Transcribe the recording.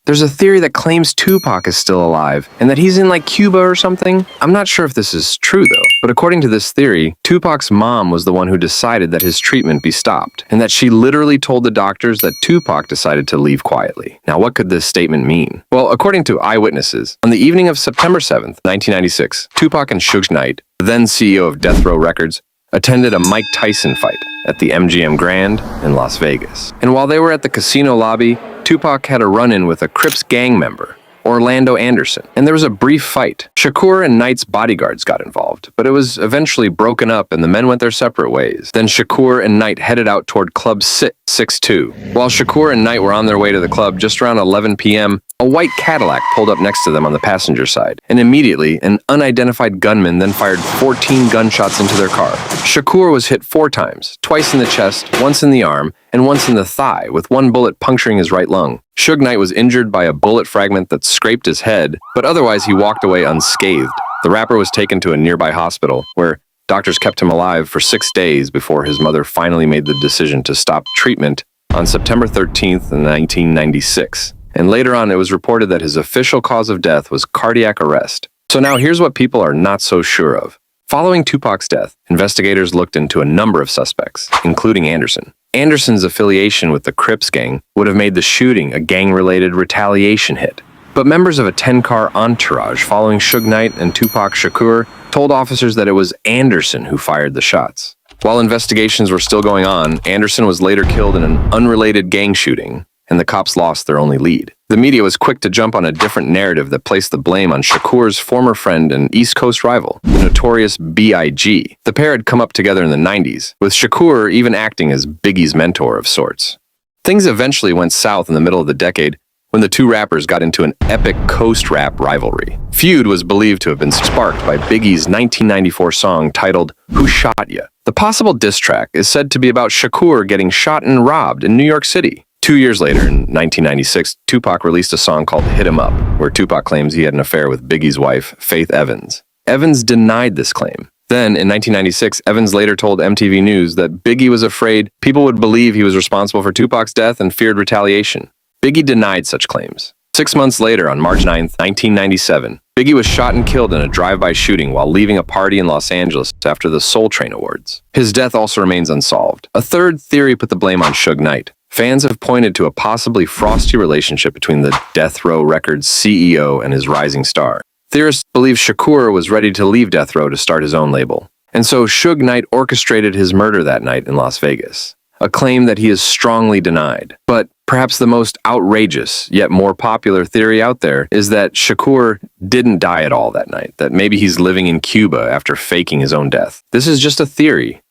There's a theory that claims Tupac is still alive and that he's in like Cuba or something. I'm not sure if this is true though, but according to this theory, Tupac's mom was the one who decided that his treatment be stopped and that she literally told the doctors that Tupac decided to leave quietly. Now, what could this statement mean? Well, according to eyewitnesses, on the evening of September 7th, 1996, Tupac and Suge Knight, the then CEO of Death Row Records, attended a Mike Tyson fight at the MGM Grand in Las Vegas. And while they were at the casino lobby, Tupac had a run-in with a Crips gang member, Orlando Anderson, and there was a brief fight. Shakur and Knight's bodyguards got involved, but it was eventually broken up and the men went their separate ways. Then Shakur and Knight headed out toward Club 662. While Shakur and Knight were on their way to the club, just around 11 p.m., a white Cadillac pulled up next to them on the passenger side, and immediately, an unidentified gunman then fired 14 gunshots into their car. Shakur was hit 4 times, twice in the chest, once in the arm, and once in the thigh, with one bullet puncturing his right lung. Suge Knight was injured by a bullet fragment that scraped his head, but otherwise he walked away unscathed. The rapper was taken to a nearby hospital, where doctors kept him alive for 6 days before his mother finally made the decision to stop treatment on September 13th, 1996. And later on, it was reported that his official cause of death was cardiac arrest. So now here's what people are not so sure of. Following Tupac's death, investigators looked into a number of suspects, including Anderson. Anderson's affiliation with the Crips gang would have made the shooting a gang-related retaliation hit. But members of a 10-car entourage following Suge Knight and Tupac Shakur told officers that it was Anderson who fired the shots. While investigations were still going on, Anderson was later killed in an unrelated gang shooting, and the cops lost their only lead. The media was quick to jump on a different narrative that placed the blame on Shakur's former friend and East Coast rival, the notorious B.I.G. The pair had come up together in the 90s, with Shakur even acting as Biggie's mentor of sorts. Things eventually went south in the middle of the decade when the two rappers got into an epic coast rap rivalry. Feud was believed to have been sparked by Biggie's 1994 song titled Who Shot Ya? The possible diss track is said to be about Shakur getting shot and robbed in New York City. 2 years later, in 1996, Tupac released a song called Hit 'Em Up, where Tupac claims he had an affair with Biggie's wife, Faith Evans. Evans denied this claim. Then, in 1996, Evans later told MTV News that Biggie was afraid people would believe he was responsible for Tupac's death and feared retaliation. Biggie denied such claims. 6 months later, on March 9, 1997, Biggie was shot and killed in a drive-by shooting while leaving a party in Los Angeles after the Soul Train Awards. His death also remains unsolved. A third theory put the blame on Suge Knight. Fans have pointed to a possibly frosty relationship between the Death Row Records CEO and his rising star. Theorists believe Shakur was ready to leave Death Row to start his own label, and so Suge Knight orchestrated his murder that night in Las Vegas, a claim that he has strongly denied. But perhaps the most outrageous, yet more popular theory out there is that Shakur didn't die at all that night, that maybe he's living in Cuba after faking his own death. This is just a theory,